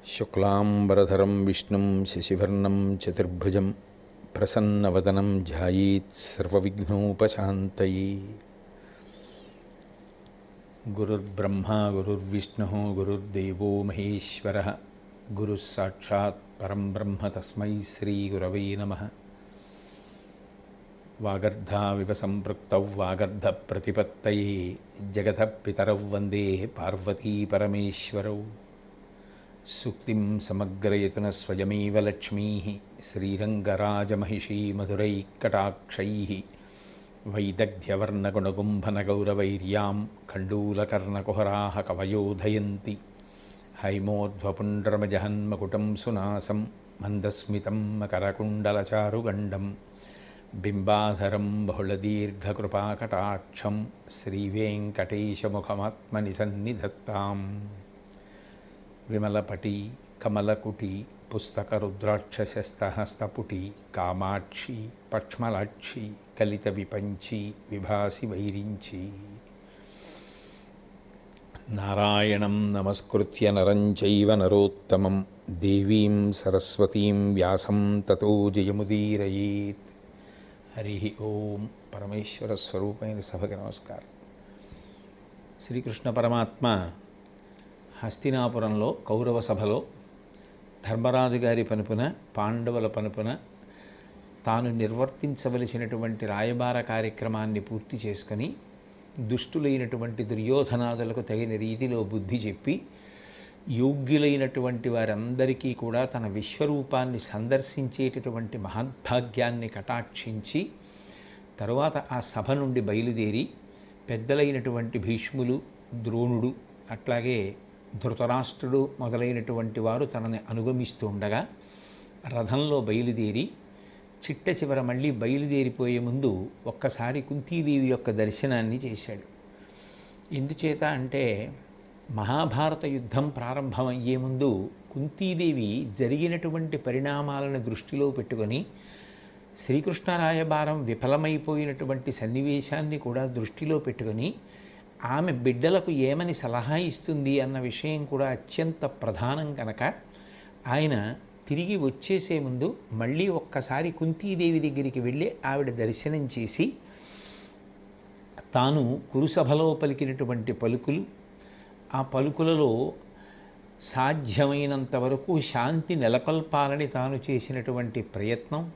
శుక్లాంబరధరం విష్ణుం శశివర్ణం చతుర్భుజం ప్రసన్నవదనం ధ్యాయేత్ సర్వవిఘ్నోపశాంతయే. గురుర్బ్రహ్మా గురుర్విష్ణుః గురుర్దేవో మహేశ్వరః గురుః సాక్షాత్ పరం బ్రహ్మ తస్మై శ్రీగురవే నమః. వాగర్ధావివ సంపృక్తౌ వాగర్ధప్రతిపత్తయే జగతః పితరౌ వందే పార్వతీ పరమేశ్వరౌ. సూక్తిం సమగ్రయతున స్వయమేవ లక్ష్మీః శ్రీరంగరాజమహిషీ మధురైఃకటాక్షైః వైదగ్ధ్యవర్ణగుణగుంభనగౌరవైర్యాం ఖండూలకర్ణకుహరాः కవయోధయంతి. హైమోధ్వపుండ్రమజహన్మకుటం సునాసం మందస్మితం మకరకుండలచారుగండం బింబాధరం బహుళదీర్ఘకృపాకటాక్షం శ్రీవేంకటేశముఖమాత్మని సన్నిధత్తాం. విమలపటి కమలకుటి పుస్తకరుద్రాక్షశస్తహస్తపుటి కామాక్షి పక్ష్మలాక్షి కలిత విపంచి విభాసి వైరించి. నారాయణం నమస్కృత్య నరం చైవ నరోత్తమం దేవీం సరస్వతీం వ్యాసం తతో జయముదీరయేత్. హరి ఓం. పరమేశ్వర స్వరూపమైన సభకి నమస్కారం. శ్రీకృష్ణ పరమాత్మ హస్తినాపురంలో కౌరవ సభలో ధర్మరాజు గారి పనుపున పాండవుల పనుపున తాను నిర్వర్తించవలసినటువంటి రాయబార కార్యక్రమాన్ని పూర్తి చేసుకొని దుష్టులైనటువంటి దుర్యోధనాదులకు తగిన రీతిలో బుద్ధి చెప్పి యోగ్యులైనటువంటి వారందరికీ కూడా తన విశ్వరూపాన్ని సందర్శించేటటువంటి మహద్భాగ్యాన్ని కటాక్షించి తరువాత ఆ సభ నుండి బయలుదేరి పెద్దలైనటువంటి భీష్ములు, ద్రోణుడు, అట్లాగే ధృతరాష్ట్రుడు మొదలైనటువంటి వారు తనని అనుగమిస్తూ ఉండగా రథంలో బయలుదేరి చిట్ట చివర మళ్ళీ బయలుదేరిపోయే ముందు ఒక్కసారి కుంతీదేవి యొక్క దర్శనాన్ని చేశాడు. ఎందుచేత అంటే మహాభారత యుద్ధం ప్రారంభమయ్యే ముందు కుంతీదేవి జరిగినటువంటి పరిణామాలను దృష్టిలో పెట్టుకొని శ్రీకృష్ణ రాయబారం విఫలమైపోయినటువంటి సన్నివేశాన్ని కూడా దృష్టిలో పెట్టుకొని ఆమె బిడ్డలకు ఏమని సలహా ఇస్తుంది అన్న విషయం కూడా అత్యంత ప్రధానం కనుక ఆయన తిరిగి వచ్చేసే ముందు మళ్ళీ ఒక్కసారి కుంతీదేవి దగ్గరికి వెళ్ళి ఆవిడ దర్శనం చేసి తాను కురుసభలో పలికినటువంటి పలుకులు, ఆ పలుకులలో సాధ్యమైనంత వరకు శాంతి నెలకొల్పాలని తాను చేసినటువంటి ప్రయత్నం,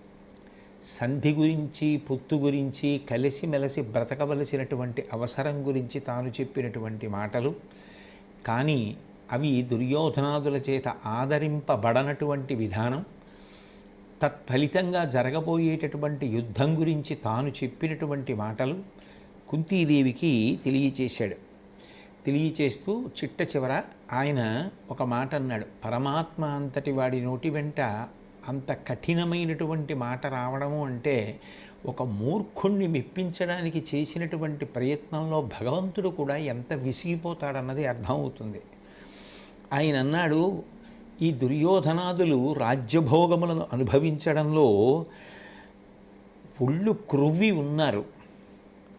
సంధి గురించి, పొత్తు గురించి, కలిసిమెలసి బ్రతకవలసినటువంటి అవసరం గురించి తాను చెప్పినటువంటి మాటలు, కానీ అవి దుర్యోధనాదుల చేత ఆదరింపబడనటువంటి విధానం, తత్ఫలితంగా జరగబోయేటటువంటి యుద్ధం గురించి తాను చెప్పినటువంటి మాటలు కుంతీదేవికి తెలియచేశాడు. తెలియచేస్తూ చిట్ట చివర ఆయన ఒక మాట అన్నాడు. పరమాత్మ అంతటి వాడి నోటి వెంట అంత కఠినమైనటువంటి మాట రావడము అంటే ఒక మూర్ఖుణ్ణి మెప్పించడానికి చేసినటువంటి ప్రయత్నంలో భగవంతుడు కూడా ఎంత విసిగిపోతాడన్నది అర్థమవుతుంది. ఆయన అన్నాడు, ఈ దుర్యోధనాదులు రాజ్యభోగములను అనుభవించడంలో ఒళ్ళు క్రొవ్వి ఉన్నారు.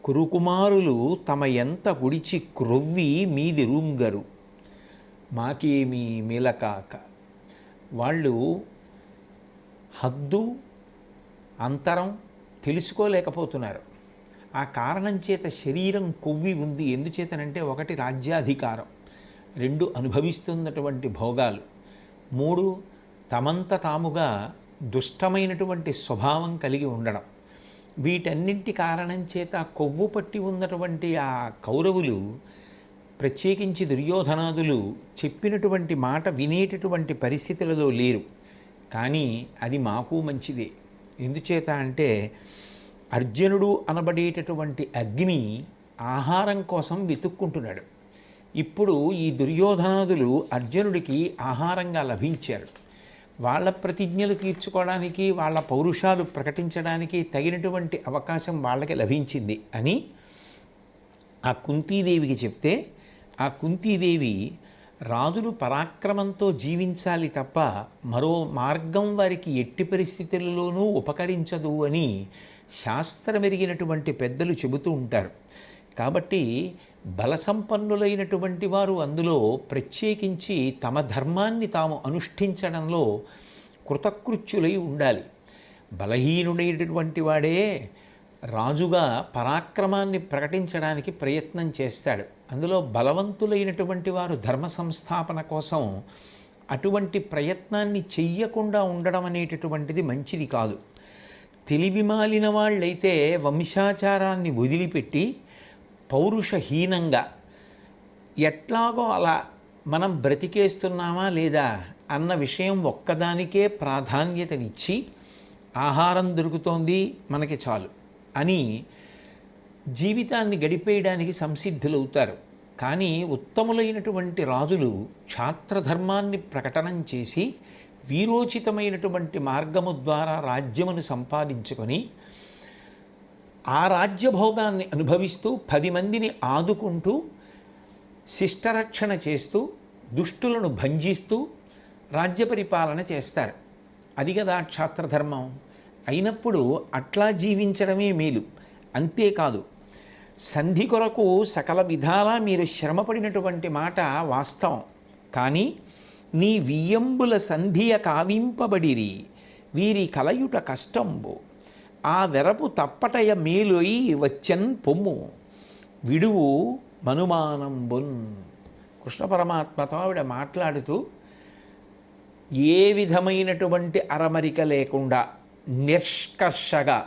కురుకుమారులు తమ ఎంత గుడిచి క్రొవ్వి మీదిరుంగరు మాకేమీ మేలకాక. వాళ్ళు హద్దు అంతరం తెలుసుకోలేకపోతున్నారు. ఆ కారణం చేత శరీరం కొవ్వి ఉంది. ఎందుచేతనంటే ఒకటి రాజ్యాధికారం, రెండు అనుభవిస్తున్నటువంటి భోగాలు, మూడు తమంత తాముగా దుష్టమైనటువంటి స్వభావం కలిగి ఉండడం. వీటన్నింటి కారణం చేత కొవ్వు పట్టి ఉన్నటువంటి ఆ కౌరవులు, ప్రత్యేకించి దుర్యోధనాదులు చెప్పినటువంటి మాట వినేటటువంటి పరిస్థితులలో లేరు. కానీ అది మాకు మంచిదే. ఎందుచేత అంటే అర్జునుడు అనబడేటటువంటి అగ్ని ఆహారం కోసం వెతుక్కుంటున్నాడు. ఇప్పుడు ఈ దుర్యోధనాదులు అర్జునుడికి ఆహారంగా లభించారు. వాళ్ళ ప్రతిజ్ఞలు తీర్చుకోవడానికి, వాళ్ళ పౌరుషాలు ప్రకటించడానికి తగినటువంటి అవకాశం వాళ్ళకి లభించింది అని ఆ కుంతీదేవికి చెప్తే, ఆ కుంతీదేవి రాజులు పరాక్రమంతో జీవించాలి తప్ప మరో మార్గం వారికి ఎట్టి పరిస్థితులలోనూ ఉపకరించదు అని శాస్త్రమెరిగినటువంటి పెద్దలు చెబుతూ ఉంటారు. కాబట్టి బలసంపన్నులైనటువంటి వారు అందులో ప్రత్యేకించి తమ ధర్మాన్ని తాము అనుష్ఠించడంలో కృతకృత్యులై ఉండాలి. బలహీనుడైనటువంటి వాడే రాజుగా పరాక్రమాన్ని ప్రకటించడానికి ప్రయత్నం చేస్తాడు. అందులో బలవంతులైనటువంటి వారు ధర్మ సంస్థాపన కోసం అటువంటి ప్రయత్నాన్ని చెయ్యకుండా ఉండడం అనేటటువంటిది మంచిది కాదు. తెలివిమాలిన వాళ్ళైతే వంశాచారాన్ని వదిలిపెట్టి పౌరుషహీనంగా ఎట్లాగో అలా మనం బ్రతికేస్తున్నామా లేదా అన్న విషయం ఒక్కదానికే ప్రాధాన్యతనిచ్చి ఆహారం దొరుకుతోంది మనకి చాలు అని జీవితాన్ని గడిపేయడానికి సంసిద్ధులవుతారు. కానీ ఉత్తములైనటువంటి రాజులు క్షాత్రధర్మాన్ని ప్రకటనం చేసి వీరోచితమైనటువంటి మార్గము ద్వారా రాజ్యమును సంపాదించుకొని ఆ రాజ్యభోగాన్ని అనుభవిస్తూ 10 మందిని ఆదుకుంటూ శిష్టరక్షణ చేస్తూ దుష్టులను భంజిస్తూ రాజ్య పరిపాలన చేస్తారు. అది కదా క్షాత్రధర్మం. అయినప్పుడు అట్లా జీవించడమే మేలు. అంతేకాదు, సంధి కొరకు సకల విధాలా మీరు శ్రమపడినటువంటి మాట వాస్తవం. కానీ నీ వియ్యంబుల సంధియ కావింపబడిరి వీరి కలయుట కష్టంబు ఆ వెరపు తప్పటయ మేలొయి వచ్చన్ పొమ్ము విడువు మనుమానంబున్. కృష్ణ పరమాత్మతో ఆవిడ మాట్లాడుతూ ఏ విధమైనటువంటి అరమరిక లేకుండా నిష్కర్షగా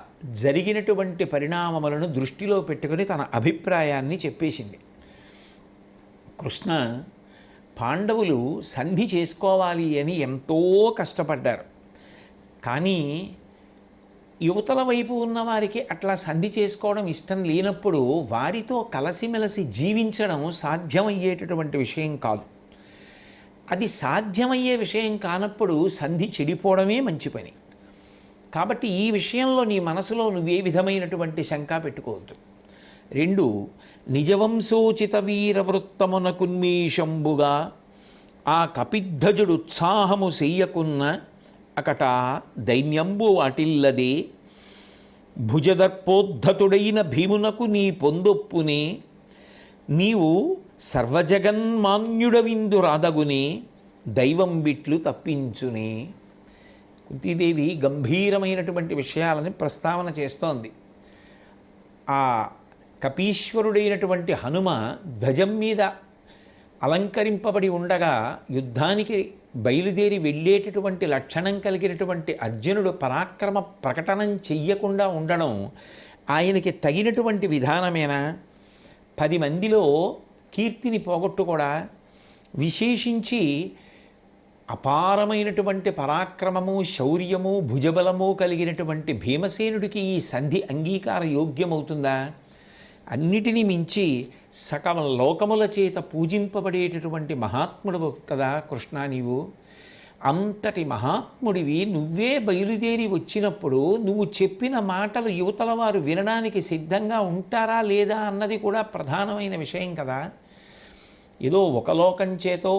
జరిగినటువంటి పరిణామములను దృష్టిలో పెట్టుకుని తన అభిప్రాయాన్ని చెప్పేసింది. కృష్ణ, పాండవులు సంధి చేసుకోవాలి అని ఎంతో కష్టపడ్డారు. కానీ యువతల వైపు ఉన్నవారికి అట్లా సంధి చేసుకోవడం ఇష్టం లేనప్పుడు వారితో కలిసిమెలిసి జీవించడం సాధ్యమయ్యేటటువంటి విషయం కాదు. అది సాధ్యమయ్యే విషయం కానప్పుడు సంధి చెడిపోవడమే మంచి పని. కాబట్టి ఈ విషయంలో నీ మనసులో నువ్వే విధమైనటువంటి శంక పెట్టుకోవద్దు. 2, నిజవంశోచిత వీరవృత్తమునకున్మీషంబుగా ఆ కపిద్ధజుడు ఉత్సాహము చెయ్యకున్న అకట దైన్యంబు వాటిల్లదే భుజదర్పోద్ధతుడైన భీమునకు నీ పొందొప్పునే నీవు సర్వజగన్మాన్యుడవిందు రాదగునే దైవం బిట్లు తప్పించునే. కుంతీదేవి గంభీరమైనటువంటి విషయాలని ప్రస్తావన చేస్తోంది. ఆ కపీశ్వరుడైనటువంటి హనుమ ధ్వజం మీద అలంకరింపబడి ఉండగా యుద్ధానికి బయలుదేరి వెళ్ళేటటువంటి లక్షణం కలిగినటువంటి అర్జునుడు పరాక్రమ ప్రకటనం చెయ్యకుండా ఉండడం ఆయనకి తగినటువంటి విధానమేనా? 10 మందిలో కీర్తిని పోగొట్టుకోడా? విశేషించి అపారమైనటువంటి పరాక్రమము, శౌర్యము, భుజబలము కలిగినటువంటి భీమసేనుడికి ఈ సంధి అంగీకార యోగ్యమవుతుందా? అన్నిటినీ మించి సకల లోకముల చేత పూజింపబడేటటువంటి మహాత్ముడు కదా కృష్ణ నీవు. అంతటి మహాత్ముడివి నువ్వే బయలుదేరి వచ్చినప్పుడు నువ్వు చెప్పిన మాటలు యువతల వారు వినడానికి సిద్ధంగా ఉంటారా లేదా అన్నది కూడా ప్రధానమైన విషయం కదా. ఏదో ఒక లోకం చేతో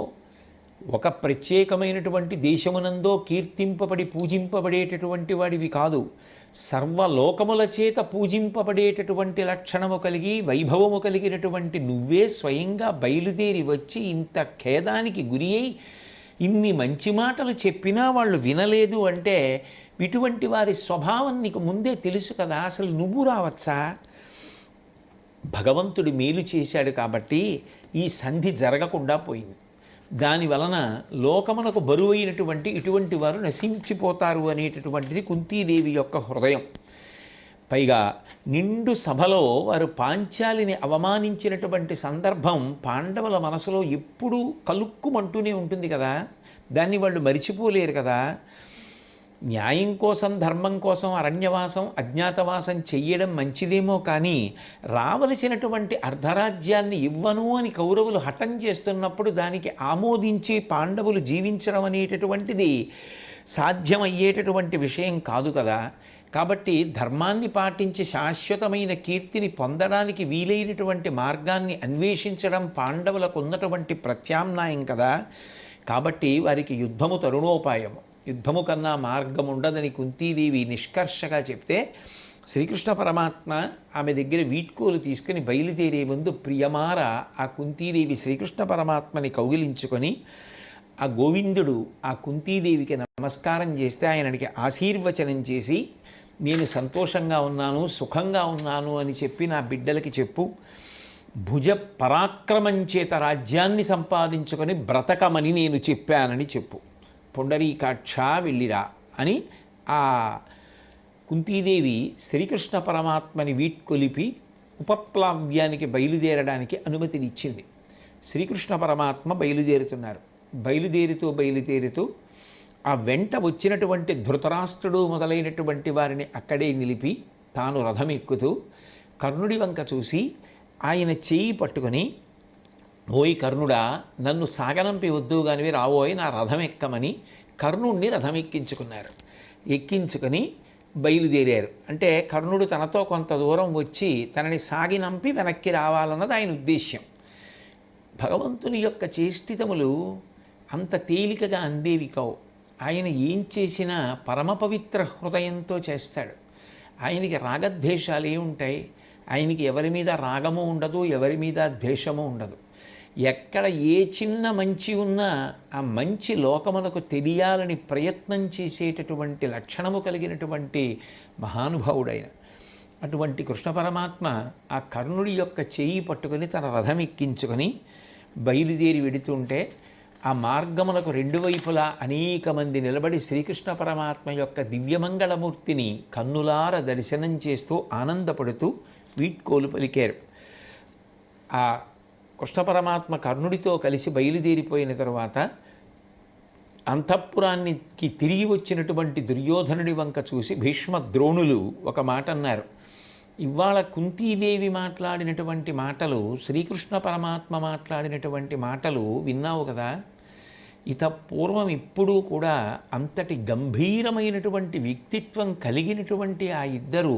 ఒక ప్రత్యేకమైనటువంటి దేశమునందో కీర్తింపబడి పూజింపబడేటటువంటి వాడివి కాదు. సర్వలోకముల చేత పూజింపబడేటటువంటి లక్షణము కలిగి వైభవము కలిగినటువంటి నువ్వే స్వయంగా బయలుదేరి వచ్చి ఇంత ఖేదానికి గురి అయి ఇన్ని మంచి మాటలు చెప్పినా వాళ్ళు వినలేదు అంటే ఇటువంటి వారి స్వభావం నీకు ముందే తెలుసు కదా. అసలు నువ్వు రావచ్చా? భగవంతుడు మేలు చేశాడు కాబట్టి ఈ సంధి జరగకుండా పోయింది. దానివలన లోకమునకు బరువైనటువంటి ఇటువంటి వారు నశించిపోతారు అనేటటువంటిది కుంతీదేవి యొక్క హృదయం. పైగా నిండు సభలో వారు పాంచాలిని అవమానించినటువంటి సందర్భం పాండవుల మనసులో ఎప్పుడూ కలుక్కుమంటూనే ఉంటుంది కదా. దాన్ని వాళ్ళు మరిచిపోలేరు కదా. న్యాయం కోసం, ధర్మం కోసం అరణ్యవాసం, అజ్ఞాతవాసం చెయ్యడం మంచిదేమో కానీ రావలసినటువంటి అర్ధరాజ్యాన్ని ఇవ్వను అని కౌరవులు హఠం చేస్తున్నప్పుడు దానికి ఆమోదించి పాండవులు జీవించడం అనేటటువంటిది సాధ్యమయ్యేటటువంటి విషయం కాదు కదా. కాబట్టి ధర్మాన్ని పాటించి శాశ్వతమైన కీర్తిని పొందడానికి వీలైనటువంటి మార్గాన్ని అన్వేషించడం పాండవులకు ఉన్నటువంటి ప్రత్యామ్నాయం కదా. కాబట్టి వారికి యుద్ధము తరుణోపాయము, యుద్ధము కన్నా మార్గం ఉండదని కుంతీదేవి నిష్కర్షగా చెప్తే శ్రీకృష్ణ పరమాత్మ ఆమె దగ్గర వీడ్కోలు తీసుకుని బయలుదేరే ముందు ప్రియమార ఆ కుంతీదేవి శ్రీకృష్ణ పరమాత్మని కౌగిలించుకొని ఆ గోవిందుడు ఆ కుంతీదేవికి నమస్కారం చేస్తే ఆయనకి ఆశీర్వచనం చేసి నేను సంతోషంగా ఉన్నాను, సుఖంగా ఉన్నాను అని చెప్పి నా బిడ్డలకి చెప్పు, భుజ పరాక్రమం చేత రాజ్యాన్ని సంపాదించుకొని బ్రతకమని నేను చెప్పానని చెప్పు, పుండరీకాక్ష వెళ్ళిరా అని ఆ కుంతీదేవి శ్రీకృష్ణ పరమాత్మని వీడ్కొలిపి ఉపప్లావ్యానికి బయలుదేరడానికి అనుమతినిచ్చింది. శ్రీకృష్ణ పరమాత్మ బయలుదేరుతున్నారు. బయలుదేరుతూ ఆ వెంట వచ్చినటువంటి ధృతరాష్ట్రుడు మొదలైనటువంటి వారిని అక్కడే నిలిపి తాను రథం ఎక్కుతూ కర్ణుడి వంక చూసి ఆయన చేయి పట్టుకొని, ఓయ్ కర్ణుడా, నన్ను సాగనంపి వద్దు కానివి రావోయ్, నా రథం ఎక్కమని కర్ణుడిని రథం ఎక్కించుకొని బయలుదేరారు. అంటే కర్ణుడు తనతో కొంత దూరం వచ్చి తనని సాగినంపి వెనక్కి రావాలన్నది ఆయన ఉద్దేశ్యం. భగవంతుని యొక్క చేష్టితములు అంత తేలికగా అందేవి కావు. ఆయన ఏం చేసినా పరమ పవిత్ర హృదయంతో చేస్తాడు. ఆయనకి రాగద్వేషాలు ఉంటాయి. ఆయనకి ఎవరి మీద రాగము ఉండదు, ఎవరి మీద ద్వేషము ఉండదు. ఎక్కడ ఏ చిన్న మంచి ఉన్నా ఆ మంచి లోకమునకు తెలియాలని ప్రయత్నం చేసేటటువంటి లక్షణము కలిగినటువంటి మహానుభావుడైన అటువంటి కృష్ణ పరమాత్మ ఆ కర్ణుడి యొక్క చేయి పట్టుకొని తన రథం ఎక్కించుకొని బయలుదేరి వెడుతుంటే ఆ మార్గమునకు రెండు వైపులా అనేక మంది నిలబడి శ్రీకృష్ణ పరమాత్మ యొక్క దివ్యమంగళమూర్తిని కన్నులార దర్శనం చేస్తూ ఆనందపడుతూ వీడ్కోలు పలికారు. ఆ కృష్ణ పరమాత్మ కర్ణుడితో కలిసి బయలుదేరిపోయిన తరువాత అంతఃపురానికి తిరిగి వచ్చినటువంటి దుర్యోధనుడి వంక చూసి భీష్మ ద్రోణులు ఒక మాట అన్నారు. ఇవాళ కుంతీదేవి మాట్లాడినటువంటి మాటలు, శ్రీకృష్ణ పరమాత్మ మాట్లాడినటువంటి మాటలు విన్నావు కదా. ఇత పూర్వం ఎప్పుడూ కూడా అంతటి గంభీరమైనటువంటి వ్యక్తిత్వం కలిగినటువంటి ఆ ఇద్దరు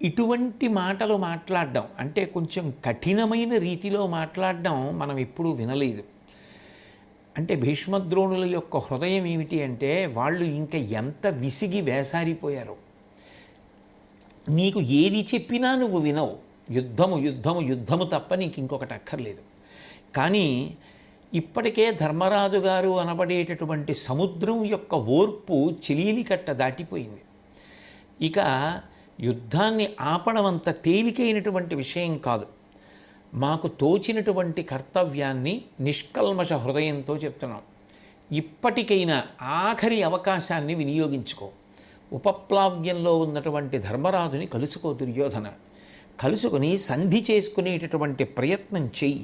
ఇటువంటి మాటలు మాట్లాడడం, అంటే కొంచెం కఠినమైన రీతిలో మాట్లాడడం మనం ఎప్పుడూ వినలేదు. అంటే భీష్మద్రోణుల యొక్క హృదయం ఏమిటి అంటే వాళ్ళు ఇంకా ఎంత విసిగి వేసారిపోయారు. నీకు ఏది చెప్పినా నువ్వు వినవు, యుద్ధము తప్ప నీకు ఇంకొకటి అక్కర్లేదు. కానీ ఇప్పటికే ధర్మరాజు గారు అనబడేటటువంటి సముద్రం యొక్క ఓర్పు చిలీలి కట్ట దాటిపోయింది. ఇక యుద్ధాన్ని ఆపడం అంత తేలికైనటువంటి విషయం కాదు. మాకు తోచినటువంటి కర్తవ్యాన్ని నిష్కల్మష హృదయంతో చెప్తున్నాం. ఇప్పటికైనా ఆఖరి అవకాశాన్ని వినియోగించుకో. ఉపప్లావ్యంలో ఉన్నటువంటి ధర్మరాజుని కలుసుకో దుర్యోధన, కలుసుకొని సంధి చేసుకునేటటువంటి ప్రయత్నం చెయ్యి.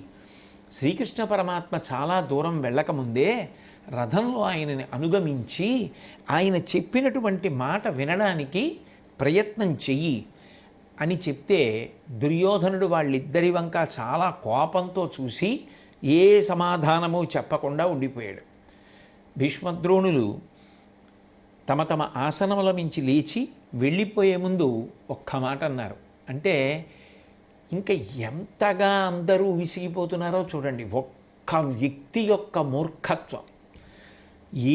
శ్రీకృష్ణ పరమాత్మ చాలా దూరం వెళ్ళకముందే రథంలో ఆయనని అనుగమించి ఆయన చెప్పినటువంటి మాట వినడానికి ప్రయత్నం చెయ్యి అని చెప్తే దుర్యోధనుడు వాళ్ళిద్దరి వంక చాలా కోపంతో చూసి ఏ సమాధానము చెప్పకుండా ఉండిపోయాడు. భీష్మద్రోణులు తమ తమ ఆసనముల మించి లేచి వెళ్ళిపోయే ముందు ఒక్క మాట అన్నారు. అంటే ఇంకా ఎంతగా అందరూ విసిగిపోతున్నారో చూడండి. ఒక్క వ్యక్తి యొక్క మూర్ఖత్వం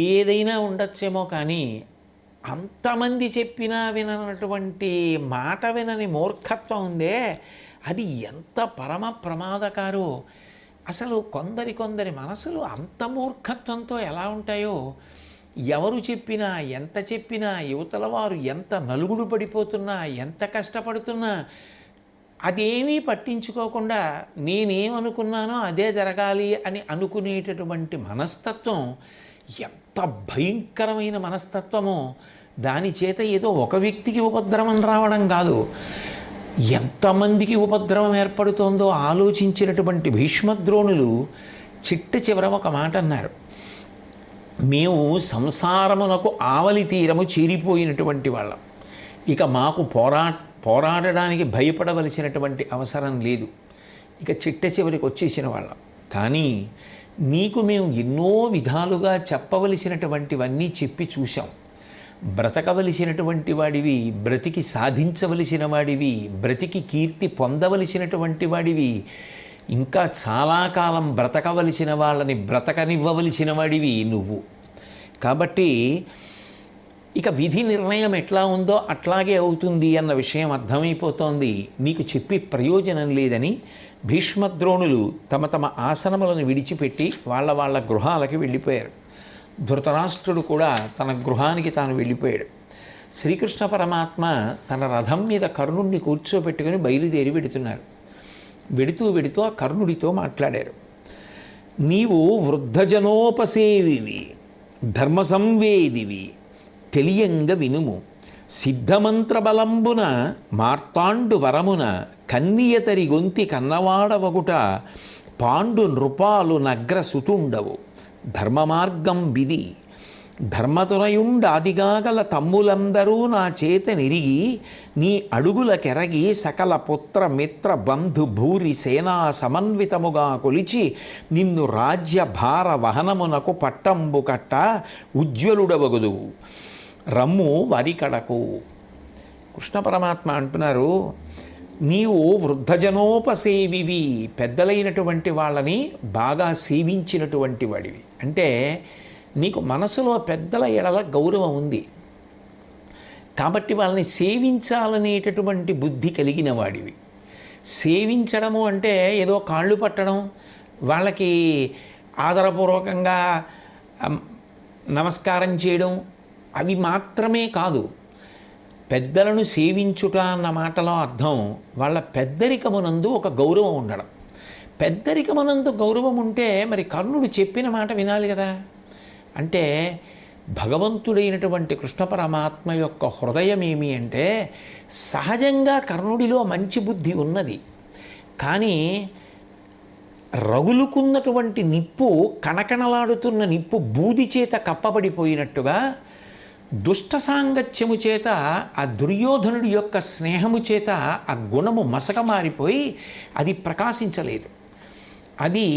ఏదైనా ఉండొచ్చేమో, కానీ అంతమంది చెప్పినా విననటువంటి మాట వినని మూర్ఖత్వం ఉందే, అది ఎంత పరమ ప్రమాదకారో. అసలు కొందరి మనసులు అంత మూర్ఖత్వంతో ఎలా ఉంటాయో, ఎవరు చెప్పినా ఎంత చెప్పినా యువతల వారు ఎంత నలుగుడు పడిపోతున్నా ఎంత కష్టపడుతున్నా అదేమీ పట్టించుకోకుండా నేనేమనుకున్నానో అదే జరగాలి అని అనుకునేటటువంటి మనస్తత్వం ఎంత భయంకరమైన మనస్తత్వమో. దాని చేత ఏదో ఒక వ్యక్తికి ఉపద్రవం రావడం కాదు, ఎంతమందికి ఉపద్రవం ఏర్పడుతోందో ఆలోచించినటువంటి భీష్మద్రోణులు చిట్ట చివర ఒక మాట అన్నారు. మేము సంసారమునకు ఆవలి తీరము చేరిపోయినటువంటి వాళ్ళం, ఇక మాకు పోరాడడానికి భయపడవలసినటువంటి అవసరం లేదు, ఇక చిట్ట చివరికి వచ్చేసిన వాళ్ళం. కానీ నీకు మేము ఎన్నో విధాలుగా చెప్పవలసినటువంటివన్నీ చెప్పి చూశాం. బ్రతకవలసినటువంటి వాడివి, బ్రతికి సాధించవలసిన వాడివి, బ్రతికి కీర్తి పొందవలసినటువంటి వాడివి, ఇంకా చాలా కాలం బ్రతకవలసిన వాళ్ళని బ్రతకనివ్వవలసిన వాడివి నువ్వు. కాబట్టి ఇక విధి నిర్ణయం ఎట్లా ఉందో అట్లాగే అవుతుంది అన్న విషయం అర్థమైపోతోంది. నీకు చెప్పి ప్రయోజనం లేదని భీష్మద్రోణులు తమ తమ ఆసనములను విడిచిపెట్టి వాళ్ళ గృహాలకి వెళ్ళిపోయారు. ధృతరాష్ట్రుడు కూడా తన గృహానికి తాను వెళ్ళిపోయాడు. శ్రీకృష్ణ పరమాత్మ తన రథం మీద కర్ణుడిని కూర్చోబెట్టుకుని బయలుదేరి వెడుతున్నారు. వెడుతూ ఆ కర్ణుడితో మాట్లాడారు. నీవు వృద్ధజనోపసేవివి, ధర్మ సంవేదివి, తెలియంగ వినుము. సిద్ధమంత్ర బలంబున మార్తాండు వరమున కన్నియతరి గొంతి కన్నవాడవగుట పాండు నృపాలు నగ్ర సుతుండవు. ధర్మ మార్గం విధి ధర్మతునయుండాదిగాగల తమ్ములందరూ నా చేత నిరిగి నీ అడుగుల కెరగి సకల పుత్ర మిత్ర బంధు భూరి సేనా సమన్వితముగా కొలిచి నిన్ను రాజ్య భార వహనమునకు పట్టంబు కట్ట ఉజ్వలుడవగుదు. రమ్ము వరికడకు. కృష్ణ పరమాత్మ అంటున్నారు, నీవు వృద్ధజనోపసేవివి, పెద్దలైనటువంటి వాళ్ళని బాగా సేవించినటువంటి వాడివి. అంటే నీకు మనసులో పెద్దల ఎడల గౌరవం ఉంది కాబట్టి వాళ్ళని సేవించాలనేటటువంటి బుద్ధి కలిగిన వాడివి. సేవించడము అంటే ఏదో కాళ్ళు పట్టడం, వాళ్ళకి ఆదరపూర్వకంగా నమస్కారం చేయడం అవి మాత్రమే కాదు. పెద్దలను సేవించుట అన్న మాటలో అర్థం వాళ్ళ పెద్దరికమునందు ఒక గౌరవం ఉండడం. పెద్దరికమునందు గౌరవం ఉంటే మరి కర్ణుడు చెప్పిన మాట వినాలి కదా. అంటే భగవంతుడైనటువంటి కృష్ణ పరమాత్మ యొక్క హృదయం ఏమి అంటే సహజంగా కర్ణుడిలో మంచి బుద్ధి ఉన్నది, కానీ రగులుకున్నటువంటి నిప్పు, కణకణలాడుతున్న నిప్పు బూది చేత కప్పబడిపోయినట్టుగా దుష్ట సాంగత్యము చేత ఆ దుర్యోధనుడి యొక్క స్నేహము చేత ఆ గుణము మసకమారిపోయి అది ప్రకాశించలేదు. అది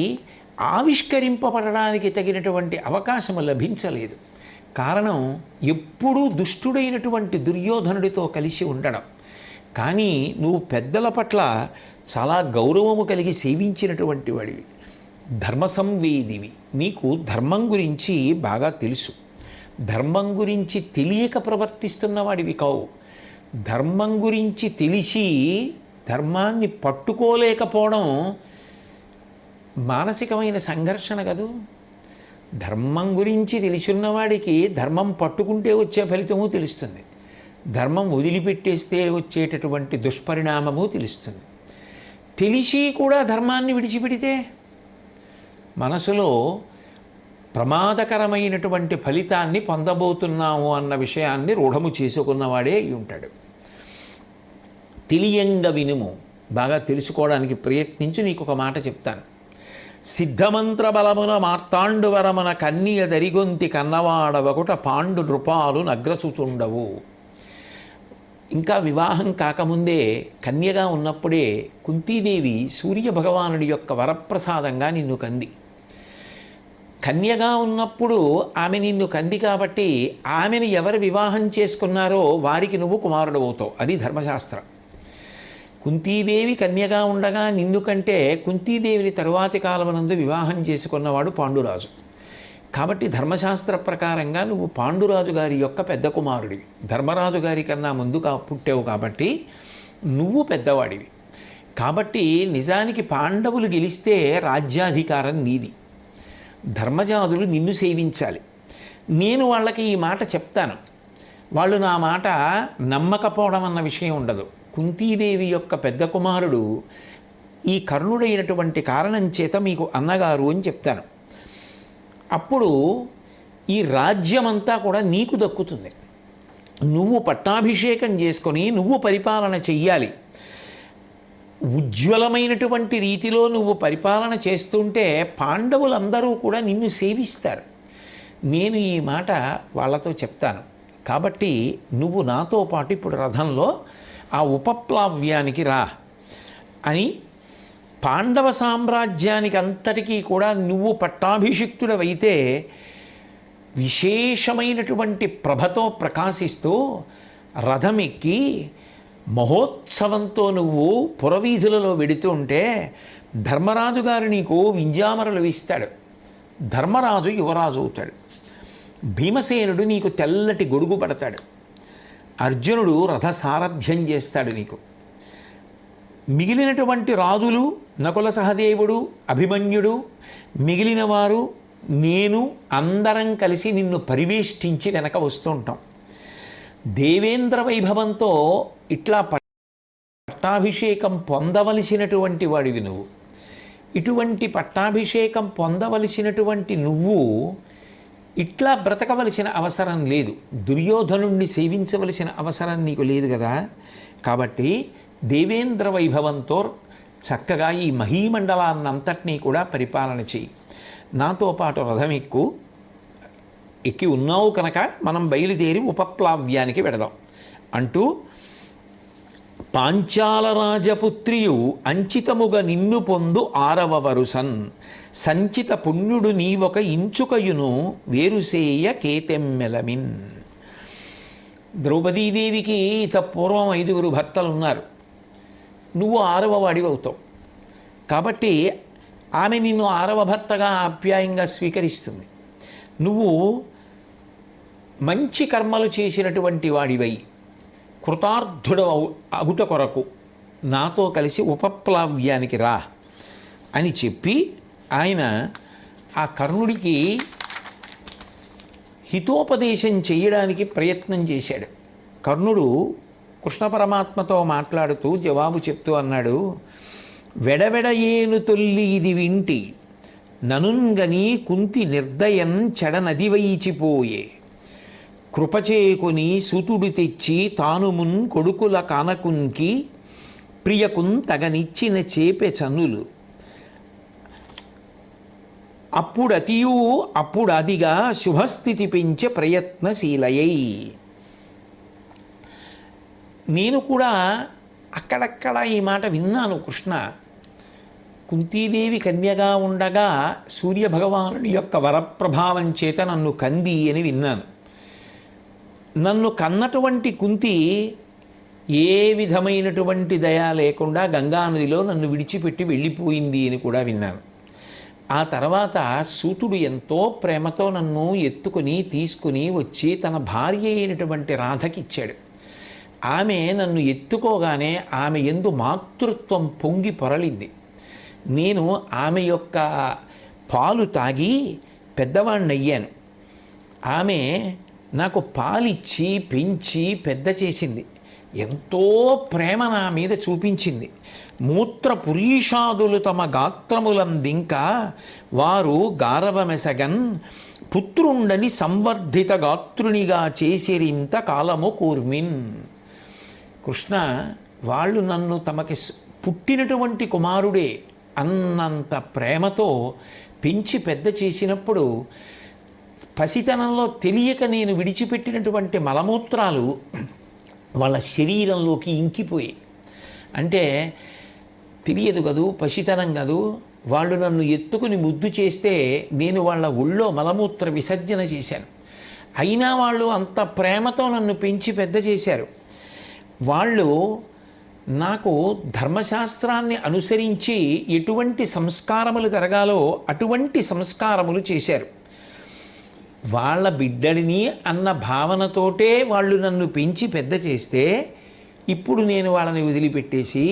ఆవిష్కరింపబడడానికి తగినటువంటి అవకాశము లభించలేదు. కారణం ఎప్పుడూ దుష్టుడైనటువంటి దుర్యోధనుడితో కలిసి ఉండడం. కానీ నువ్వు పెద్దల పట్ల చాలా గౌరవము కలిగి సేవించినటువంటి వాడివి, ధర్మ సంవేదివి. నీకు ధర్మం గురించి బాగా తెలుసు. ధర్మం గురించి తెలియక ప్రవర్తిస్తున్న వాడివి కావు. ధర్మం గురించి తెలిసి ధర్మాన్ని పట్టుకోలేకపోవడం మానసికమైన సంఘర్షణ కదూ. ధర్మం గురించి తెలిసిన్నవాడికి ధర్మం పట్టుకుంటే వచ్చే ఫలితము తెలుస్తుంది, ధర్మం వదిలిపెట్టేస్తే వచ్చేటటువంటి దుష్పరిణామము తెలుస్తుంది. తెలిసి కూడా ధర్మాన్ని విడిచిపెడితే మనసులో ప్రమాదకరమైనటువంటి ఫలితాన్ని పొందబోతున్నాము అన్న విషయాన్ని రూఢము చేసుకున్నవాడే అయి ఉంటాడు. తెలియంగ వినుము, బాగా తెలుసుకోవడానికి ప్రయత్నించి నీకు ఒక మాట చెప్తాను. సిద్ధమంత్ర బలమున మార్తాండు వరమున కన్నియ దరిగొంతి కన్నవాడవకుట పాండు నృపాలు నగ్రసుతుండవు. ఇంకా వివాహం కాకముందే కన్యగా ఉన్నప్పుడే కుంతీదేవి సూర్యభగవానుడి యొక్క వరప్రసాదంగా నిన్ను కంది. కన్యగా ఉన్నప్పుడు ఆమె నిన్ను కంది కాబట్టి ఆమెను ఎవరు వివాహం చేసుకున్నారో వారికి నువ్వు కుమారుడు అవుతావు. అది ధర్మశాస్త్రం. కుంతీదేవి కన్యగా ఉండగా నిన్ను కంటే కుంతీదేవిని తరువాతి కాలమునందు వివాహం చేసుకున్నవాడు పాండురాజు. కాబట్టి ధర్మశాస్త్ర ప్రకారంగా నువ్వు పాండురాజు గారి యొక్క పెద్ద కుమారుడివి. ధర్మరాజు గారి కన్నా ముందు పుట్టావు కాబట్టి నువ్వు పెద్దవాడివి. కాబట్టి నిజానికి పాండవులు గెలిస్తే రాజ్యాధికారం నీది. ధర్మజాదులు నిన్ను సేవించాలి. నేను వాళ్ళకి ఈ మాట చెప్తాను, వాళ్ళు నా మాట నమ్మకపోవడం అన్న విషయం ఉండదు. కుంతీదేవి యొక్క పెద్ద కుమారుడు ఈ కర్ణుడైనటువంటి కారణం చేత మీకు అన్నగారు అని చెప్తాను. అప్పుడు ఈ రాజ్యమంతా కూడా నీకు దక్కుతుంది. నువ్వు పట్టాభిషేకం చేసుకొని నువ్వు పరిపాలన చెయ్యాలి. ఉజ్వలమైనటువంటి రీతిలో నువ్వు పరిపాలన చేస్తుంటే పాండవులందరూ కూడా నిన్ను సేవిస్తారు. నేను ఈ మాట వాళ్ళతో చెప్తాను. కాబట్టి నువ్వు నాతో పాటు ఇప్పుడు రథంలో ఆ ఉపప్లావ్యానికి రా అని పాండవ సామ్రాజ్యానికి అంతటికీ కూడా నువ్వు పట్టాభిషిక్తుడవైతే విశేషమైనటువంటి ప్రభతో ప్రకాశిస్తూ రథమెక్కి మహోత్సవంతో నువ్వు పురవీధులలో వెడుతూ ఉంటే ధర్మరాజు గారు నీకు వింజామరలు ఇస్తాడు. ధర్మరాజు యువరాజు అవుతాడు. భీమసేనుడు నీకు తెల్లటి గొడుగు పడతాడు, అర్జునుడు రథసారథ్యం చేస్తాడు నీకు. మిగిలినటువంటి రాజులు నకుల సహదేవుడు, అభిమన్యుడు, మిగిలిన వారు, నేను అందరం కలిసి నిన్ను పరివేష్టించి వెనక వస్తూ ఉంటాం. దేవేంద్ర వైభవంతో ఇట్లా పట్టాభిషేకం పొందవలసినటువంటి వాడివి నువ్వు. ఇటువంటి పట్టాభిషేకం పొందవలసినటువంటి నువ్వు ఇట్లా బ్రతకవలసిన అవసరం లేదు, దుర్యోధనుణ్ణి సేవించవలసిన అవసరం నీకు లేదు కదా. కాబట్టి దేవేంద్ర వైభవంతో చక్కగా ఈ మహీమండలాన్నంతటినీ కూడా పరిపాలన చేయి. నాతో పాటు రథం ఎక్కి ఉన్నావు కనుక మనం బయలుదేరి ఉపప్లావ్యానికి వెడదాం అంటూ, పాంచాల రాజపుత్రియు అంచితముగా నిన్ను పొందు ఆరవ వరుసన్ సంచిత పుణ్యుడు నీవొక ఇంచుకయును వేరుసేయ కేతెమ్మెలమిన్. ద్రౌపదీదేవికి పూర్వం 5 భర్తలు ఉన్నారు, నువ్వు 6వ వాడివి అవుతావు. కాబట్టి ఆమె నిన్ను 6వ భర్తగా ఆప్యాయంగా స్వీకరిస్తుంది. నువ్వు మంచి కర్మలు చేసినటువంటి వాడివై కృతార్థుడ అగుట కొరకు నాతో కలిసి ఉపప్లావ్యానికి రా అని చెప్పి ఆయన ఆ కర్ణుడికి హితోపదేశం చేయడానికి ప్రయత్నం చేశాడు. కర్ణుడు కృష్ణ పరమాత్మతో మాట్లాడుతూ జవాబు చెప్తూ అన్నాడు, వెడవెడ ఏను తొల్లి ఇది వింటి ననుంగని కుంతి నిర్దయం చెడనదివైచిపోయే కృపచేకుని సూతుడు తెచ్చి తానుమున్ కొడుకుల కానకున్కి ప్రియకున్ తగనిచ్చిన చేపె చన్నులు అప్పుడు అదిగా శుభస్థితి పెంచే ప్రయత్నశీలయై. నేను కూడా అక్కడక్కడ ఈ మాట విన్నాను. కృష్ణ కుంతీదేవి కన్యగా ఉండగా సూర్యభగవానుడి యొక్క వరప్రభావం చేత నన్ను కంది అని విన్నాను. నన్ను కన్నటువంటి కుంతి ఏ విధమైనటువంటి దయ లేకుండా గంగానదిలో నన్ను విడిచిపెట్టి వెళ్ళిపోయింది అని కూడా విన్నాను. ఆ తర్వాత సూతుడు ఎంతో ప్రేమతో నన్ను ఎత్తుకుని తీసుకుని వచ్చి తన భార్య అయినటువంటి రాధకిచ్చాడు. ఆమె నన్ను ఎత్తుకోగానే ఆమె యందు మాతృత్వం పొంగి పొరలింది. నేను ఆమె యొక్క పాలు తాగి పెద్దవాణ్ణయ్యాను. ఆమె నాకు పాలిచ్చి పెంచి పెద్ద చేసింది, ఎంతో ప్రేమ నా మీద చూపించింది. మూత్ర పురీషాదులు తమ గాత్రములందింక వారు గారవమెసగన్ పుత్రుండని సంవర్ధిత గాత్రునిగా చేసిరింత కాలము కూర్మిన్. కృష్ణ వాళ్ళు నన్ను తమకి పుట్టినటువంటి కుమారుడే అన్నంత ప్రేమతో పెంచి పెద్ద చేసినప్పుడు పసితనంలో తెలియక నేను విడిచిపెట్టినటువంటి మలమూత్రాలు వాళ్ళ శరీరంలోకి ఇంకిపోయి, అంటే తెలియదు కదూ, పసితనం కదూ, వాళ్ళు నన్ను ఎత్తుకుని ముద్దు చేస్తే నేను వాళ్ళ ఒళ్ళో మలమూత్ర విసర్జన చేశాను. అయినా వాళ్ళు అంత ప్రేమతో నన్ను పెంచి పెద్ద చేశారు. వాళ్ళు నాకు ధర్మశాస్త్రాన్ని అనుసరించి ఎటువంటి సంస్కారములు జరగాలో అటువంటి సంస్కారములు చేశారు. వాళ్ళ బిడ్డడిని అన్న భావనతోటే వాళ్ళు నన్ను పెంచి పెద్ద చేస్తే ఇప్పుడు నేను వాళ్ళని వదిలిపెట్టేసి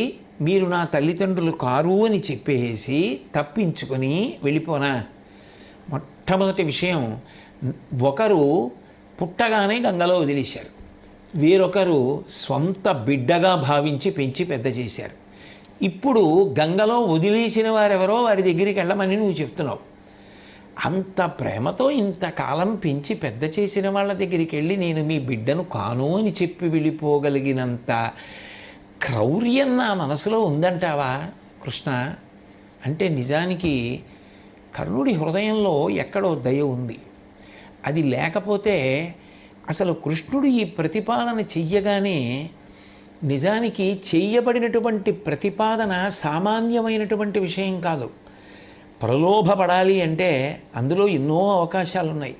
మీరు నా తల్లిదండ్రులు కారు అని చెప్పేసి తప్పించుకొని వెళ్ళిపోనా? మొట్టమొదటి విషయం, ఒకరు పుట్టగానే గంగలో వదిలేశారు, వేరొకరు స్వంత బిడ్డగా భావించి పెంచి పెద్ద చేశారు. ఇప్పుడు గంగలో వదిలేసిన వారెవరో వారి దగ్గరికి వెళ్ళమని నువ్వు చెప్తున్నావు. అంత ప్రేమతో ఇంతకాలం పెంచి పెద్ద చేసిన వాళ్ళ దగ్గరికి వెళ్ళి నేను మీ బిడ్డను కాను అని చెప్పి వెళ్ళిపోగలిగినంత క్రౌర్యం నా మనసులో ఉందంటావా కృష్ణ? అంటే నిజానికి కర్ణుడి హృదయంలో ఎక్కడో దయ ఉంది. అది లేకపోతే అసలు కృష్ణుడు ఈ ప్రతిపాదన చెయ్యగానే నిజానికి చేయబడినటువంటి ప్రతిపాదన సామాన్యమైనటువంటి విషయం కాదు. ప్రలోభపడాలి అంటే అందులో ఎన్నో అవకాశాలు ఉన్నాయి.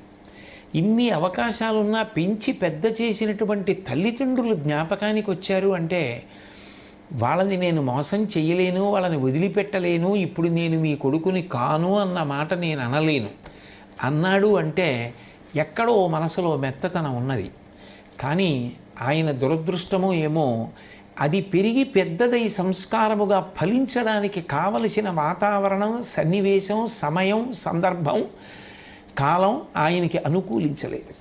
ఇన్ని అవకాశాలున్నా పెంచి పెద్ద చేసినటువంటి తల్లిదండ్రులు జ్ఞాపకానికి వచ్చారు అంటే వాళ్ళని నేను మోసం చేయలేను, వాళ్ళని వదిలిపెట్టలేను, ఇప్పుడు నేను మీ కొడుకుని కాను అన్న మాట నేను అనలేను అన్నాడు అంటే ఎక్కడో మనసులో మెత్తతనం ఉన్నది. కానీ ఆయన దురదృష్టమో ఏమో, అది పెరిగి పెద్దదై సంస్కారముగా ఫలించడానికి కావలసిన వాతావరణం, సన్నివేశం, సమయం, సందర్భం, కాలం ఆయనకి అనుకూలించలేదు.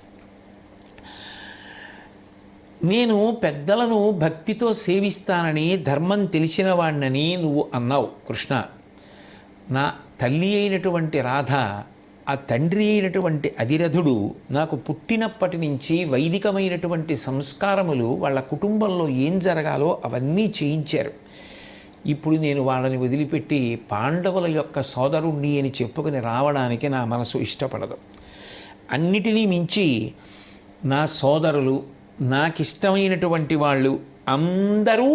నేను పెద్దలను భక్తితో సేవిస్తానని, ధర్మం తెలిసిన వాణ్ణని నువ్వు అన్నావు కృష్ణ. నా తల్లి అయినటువంటి రాధ, ఆ తండ్రి అయినటువంటి అధిరథుడు నాకు పుట్టినప్పటి నుంచి వైదికమైనటువంటి సంస్కారములు వాళ్ళ కుటుంబంలో ఏం జరగాలో అవన్నీ చేయించారు. ఇప్పుడు నేను వాళ్ళని వదిలిపెట్టి పాండవుల యొక్క సోదరుణ్ణి అని చెప్పుకొని రావడానికి నా మనసు ఇష్టపడదు. అన్నిటినీ మించి నా సోదరులు, నాకిష్టమైనటువంటి వాళ్ళు అందరూ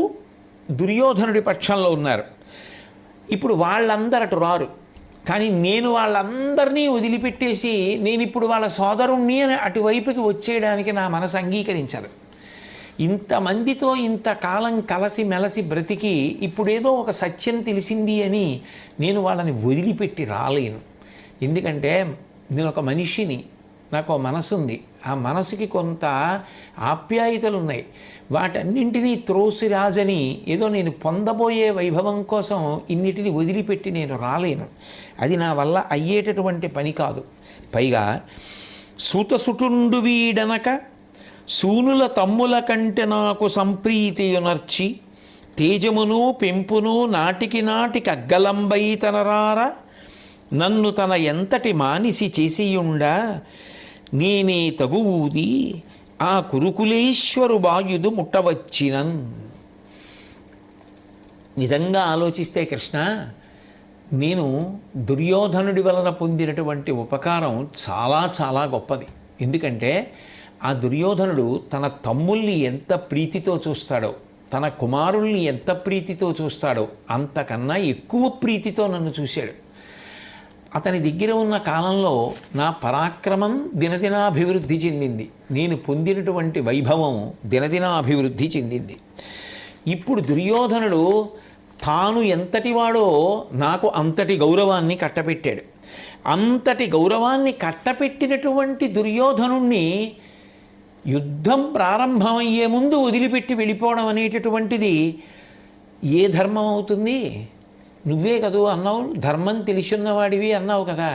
దుర్యోధనుడి పక్షంలో ఉన్నారు. ఇప్పుడు వాళ్ళందరూ రారు. కానీ నేను వాళ్ళందరినీ వదిలిపెట్టేసి నేను ఇప్పుడు వాళ్ళ సోదరుణ్ణి అని అటువైపుకి వచ్చేయడానికి నా మనసు అంగీకరించదు. ఇంతమందితో ఇంతకాలం కలసి మెలసి బ్రతికి ఇప్పుడేదో ఒక సత్యం తెలిసింది అని నేను వాళ్ళని వదిలిపెట్టి రాలేను. ఎందుకంటే నేను ఒక మనిషిని, నాకు మనసు ఉంది. ఆ మనసుకి కొంత ఆప్యాయతలు ఉన్నాయి. వాటన్నింటినీ త్రోసిరాజని ఏదో నేను పొందబోయే వైభవం కోసం ఇన్నిటిని వదిలిపెట్టి నేను రాలేను. అది నా వల్ల అయ్యేటటువంటి పని కాదు. పైగా సూతసుటుండు వీడనక సూనుల తమ్ముల కంటే నాకు సంప్రీతియునర్చి తేజమును పెంపును నాటికి నాటికి అగ్గలంబై తనరార నన్ను తన ఎంతటి మానిసి చేసియుండా నేనే తగువూది ఆ కురుకులేశ్వరు బాయుదు ముట్టవచ్చినన్. నిజంగా ఆలోచిస్తే కృష్ణ, నేను దుర్యోధనుడి వలన పొందినటువంటి ఉపకారం చాలా చాలా గొప్పది. ఎందుకంటే ఆ దుర్యోధనుడు తన తమ్ముల్ని ఎంత ప్రీతితో చూస్తాడో, తన కుమారుల్ని ఎంత ప్రీతితో చూస్తాడో అంతకన్నా ఎక్కువ ప్రీతితో నన్ను చూశాడు. అతని దగ్గర ఉన్న కాలంలో నా పరాక్రమం దినదినాభివృద్ధి చెందింది. నేను పొందినటువంటి వైభవం దినదినాభివృద్ధి చెందింది. ఇప్పుడు దుర్యోధనుడు తాను ఎంతటివాడో నాకు అంతటి గౌరవాన్ని కట్టపెట్టాడు. అంతటి గౌరవాన్ని కట్టపెట్టినటువంటి దుర్యోధనుణ్ణి యుద్ధం ప్రారంభమయ్యే ముందు వదిలిపెట్టి వెళ్ళిపోవడం అనేటటువంటిది ఏ ధర్మం అవుతుంది? నువ్వే కదూ అన్నావు, ధర్మం తెలిసిన్నవాడివి అన్నావు కదా.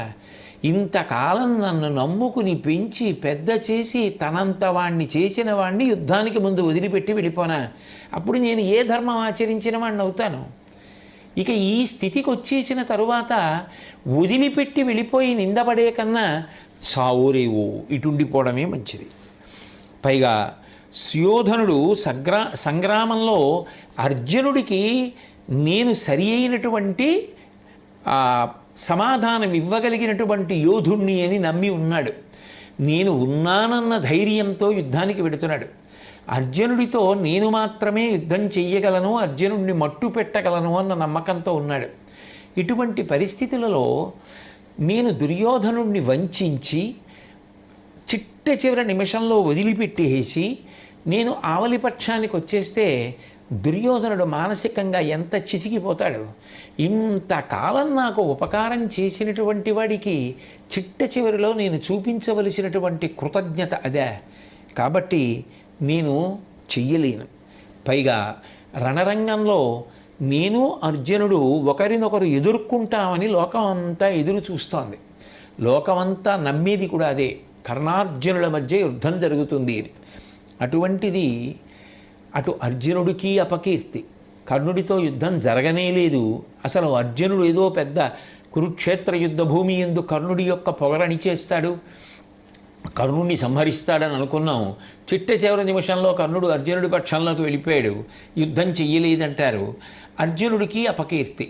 ఇంతకాలం నన్ను నమ్ముకుని పెంచి పెద్ద చేసి తనంత వాణ్ణి చేసిన వాణ్ణి యుద్ధానికి ముందు వదిలిపెట్టి వెళ్ళిపోనా? అప్పుడు నేను ఏ ధర్మం ఆచరించిన వాడిని అవుతాను? ఇక ఈ స్థితికి వచ్చేసిన తరువాత వదిలిపెట్టి వెళ్ళిపోయి నిందపడే కన్నా చావురేవో ఇటుండిపోవడమే మంచిది. పైగా సుయోధనుడు సంగ్రామంలో అర్జునుడికి నేను సరి అయినటువంటి సమాధానం ఇవ్వగలిగినటువంటి యోధుణ్ణి అని నమ్మి ఉన్నాడు. నేను ఉన్నానన్న ధైర్యంతో యుద్ధానికి వెడుతున్నాడు. అర్జునుడితో నేను మాత్రమే యుద్ధం చెయ్యగలను, అర్జునుడిని మట్టు పెట్టగలను అన్న నమ్మకంతో ఉన్నాడు. ఇటువంటి పరిస్థితులలో నేను దుర్యోధనుడిని వంచి చిట్ట చివరి నిమిషంలో వదిలిపెట్టేసి నేను ఆవలిపక్షానికి వచ్చేస్తే దుర్యోధనుడు మానసికంగా ఎంత చితికిపోతాడు. ఇంతకాలం నాకు ఉపకారం చేసినటువంటి వాడికి చిట్ట చివరిలో నేను చూపించవలసినటువంటి కృతజ్ఞత అదే. కాబట్టి నేను చెయ్యలేను. పైగా రణరంగంలో నేను అర్జునుడు ఒకరినొకరు ఎదుర్కొంటామని లోకం అంతా ఎదురు చూస్తోంది. లోకమంతా నమ్మేది కూడా అదే, కర్ణార్జునుల మధ్య యుద్ధం జరుగుతుంది అని. అటువంటిది అటు అర్జునుడికి అపకీర్తి, కర్ణుడితో యుద్ధం జరగనే లేదు. అసలు అర్జునుడు ఏదో పెద్ద కురుక్షేత్ర యుద్ధ భూమి యందు కర్ణుడి యొక్క పొగరని చేస్తాడు, కర్ణుడిని సంహరిస్తాడని అనుకున్నాం. చిట్ట చివరి నిమిషంలో కర్ణుడు అర్జునుడి పక్షంలోకి వెళ్ళిపోయాడు, యుద్ధం చెయ్యలేదంటారు. అర్జునుడికి అపకీర్తి.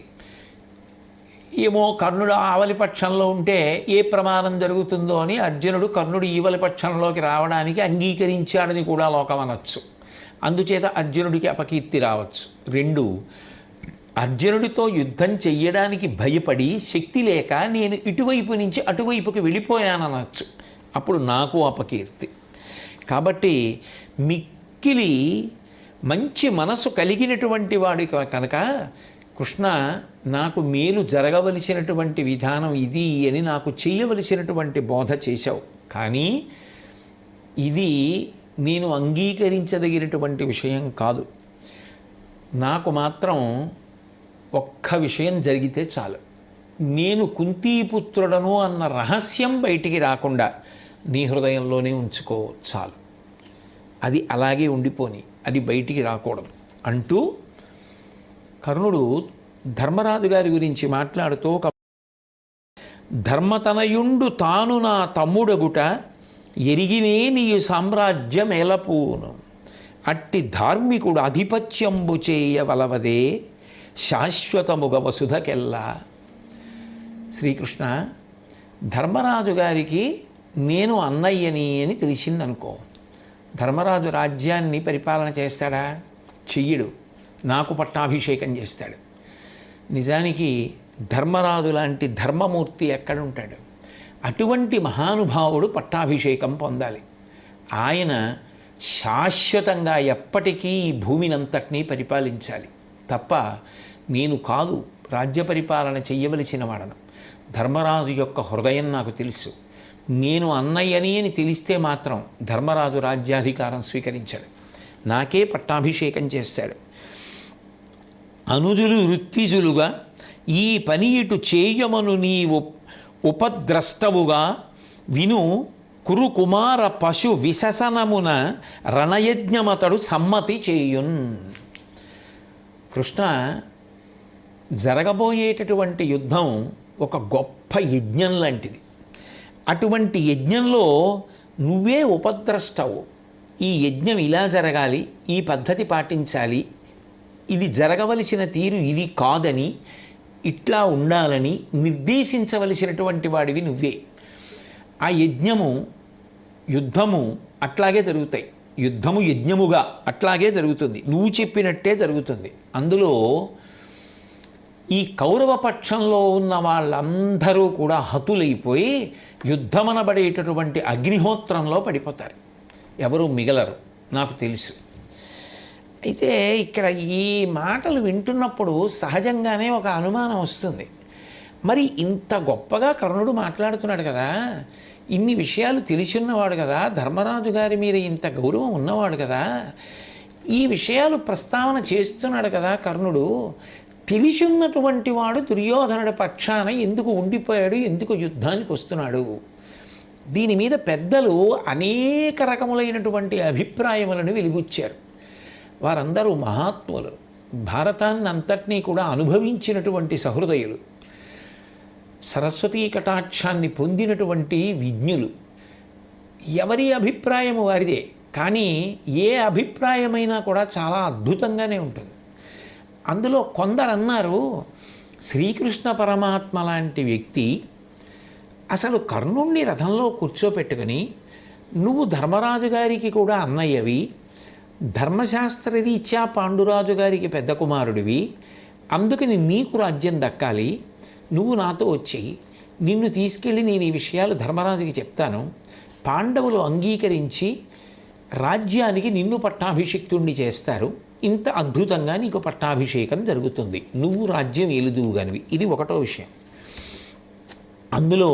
ఏమో కర్ణుడు ఆవలి పక్షంలో ఉంటే ఏ ప్రమాదం జరుగుతుందో అని అర్జునుడు కర్ణుడు ఈవలి పక్షంలోకి రావడానికి అంగీకరించాడని కూడా లోకం అనొచ్చు. అందుచేత అర్జునుడికి అపకీర్తి రావచ్చు. 2, అర్జునుడితో యుద్ధం చెయ్యడానికి భయపడి శక్తి లేక నేను ఇటువైపు నుంచి అటువైపుకి వెళ్ళిపోయాననొచ్చు. అప్పుడు నాకు అపకీర్తి. కాబట్టి మిక్కిలి మంచి మనసు కలిగినటువంటి వాడి కనుక కృష్ణ నాకు మేలు జరగవలసినటువంటి విధానం ఇది అని నాకు చేయవలసినటువంటి బోధ చేశావు. కానీ ఇది నేను అంగీకరించదగినటువంటి విషయం కాదు. నాకు మాత్రం ఒక్క విషయం జరిగితే చాలు, నేను కుంతీపుత్రుడను అన్న రహస్యం బయటికి రాకుండా నీ హృదయంలోనే ఉంచుకో చాలు, అది అలాగే ఉండిపోని, అది బయటికి రాకూడదు అంటూ కర్ణుడు ధర్మరాజు గారి గురించి మాట్లాడుతూ, ధర్మతనయుండు తాను నా తమ్ముడగుట ఎరిగినే నీయు సామ్రాజ్యమేలపూను, అట్టి ధార్మికుడు ఆధిపత్యంబు చేయవలవదే శాశ్వతముగ వసుధకెల్లా. శ్రీకృష్ణ, ధర్మరాజు గారికి నేను అన్నయ్యని అని తెలిసిందనుకో, ధర్మరాజు రాజ్యాన్ని పరిపాలన చేస్తాడా? చెయ్యడు. నాకు పట్టాభిషేకం చేస్తాడు. నిజానికి ధర్మరాజు లాంటి ధర్మమూర్తి ఎక్కడుంటాడు? అటువంటి మహానుభావుడు పట్టాభిషేకం పొందాలి. ఆయన శాశ్వతంగా ఎప్పటికీ ఈ భూమినంతటినీ పరిపాలించాలి తప్ప నేను కాదు రాజ్య పరిపాలన చెయ్యవలసిన వాడను. ధర్మరాజు యొక్క హృదయం నాకు తెలుసు. నేను అన్నయ్యని అని తెలిస్తే మాత్రం ధర్మరాజు రాజ్యాధికారం స్వీకరించాడు, నాకే పట్టాభిషేకం చేశాడు. అనుజులు ఋత్విజులుగా ఈ పని ఇటు చేయమను నీ ఉపద్రష్టవుగా విను కురు కుమార పశు విశసనమున రణయజ్ఞమతడు సమ్మతి చేయున్. కృష్ణ, జరగబోయేటటువంటి యుద్ధం ఒక గొప్ప యజ్ఞం లాంటిది. అటువంటి యజ్ఞంలో నువ్వే ఉపద్రష్టవు. ఈ యజ్ఞం ఇలా జరగాలి, ఈ పద్ధతి పాటించాలి, ఇది జరగవలసిన తీరు ఇది కాదని, ఇట్లా ఉండాలని నిర్దేశించవలసినటువంటి వాడివి నువ్వే. ఆ యజ్ఞము యుద్ధము అట్లాగే జరుగుతాయి. యుద్ధము యజ్ఞముగా అట్లాగే జరుగుతుంది, నువ్వు చెప్పినట్టే జరుగుతుంది. అందులో ఈ కౌరవ పక్షంలో ఉన్న వాళ్ళందరూ కూడా హతులైపోయి యుద్ధమనబడేటటువంటి అగ్నిహోత్రంలో పడిపోతారు, ఎవరు మిగలరు, నాకు తెలుసు. అయితే ఇక్కడ ఈ మాటలు వింటున్నప్పుడు సహజంగానే ఒక అనుమానం వస్తుంది. మరి ఇంత గొప్పగా కర్ణుడు మాట్లాడుతున్నాడు కదా, ఇన్ని విషయాలు తెలిసిన్నవాడు కదా, ధర్మరాజు గారి మీద ఇంత గౌరవం ఉన్నవాడు కదా, ఈ విషయాలు ప్రస్తావన చేస్తున్నాడు కదా కర్ణుడు, తెలిసిన్నటువంటి వాడు దుర్యోధనుడి పక్షాన ఎందుకు ఉండిపోయాడు, ఎందుకు యుద్ధానికి వస్తున్నాడు? దీని మీద పెద్దలు అనేక రకములైనటువంటి అభిప్రాయములను వెలిబుచ్చారు. వారందరూ మహాత్ములు, భారతాన్ని అంతటినీ కూడా అనుభవించినటువంటి సహృదయులు, సరస్వతీ కటాక్షాన్ని పొందినటువంటి విజ్ఞులు. ఎవరి అభిప్రాయము వారిదే, కానీ ఏ అభిప్రాయమైనా కూడా చాలా అద్భుతంగానే ఉంటుంది. అందులో కొందరు అన్నారు, శ్రీకృష్ణ పరమాత్మ లాంటి వ్యక్తి అసలు కర్ణుణ్ణి రథంలో కూర్చోపెట్టుకుని, నువ్వు ధర్మరాజు గారికి కూడా అన్నయ్యవి, ధర్మశాస్త్రరీత్యా పాండురాజు గారికి పెద్ద కుమారుడివి, అందుకని నీకు రాజ్యం దక్కాలి, నువ్వు నాతో వచ్చేయి, నిన్ను తీసుకెళ్ళి నేను ఈ విషయాలు ధర్మరాజుకి చెప్తాను, పాండవులు అంగీకరించి రాజ్యానికి నిన్ను పట్టాభిషిక్తుణ్ణి చేస్తారు, ఇంత అద్భుతంగా నీకు పట్టాభిషేకం జరుగుతుంది, నువ్వు రాజ్యం ఏలుదువుగానివి. ఇది ఒకటో విషయం. అందులో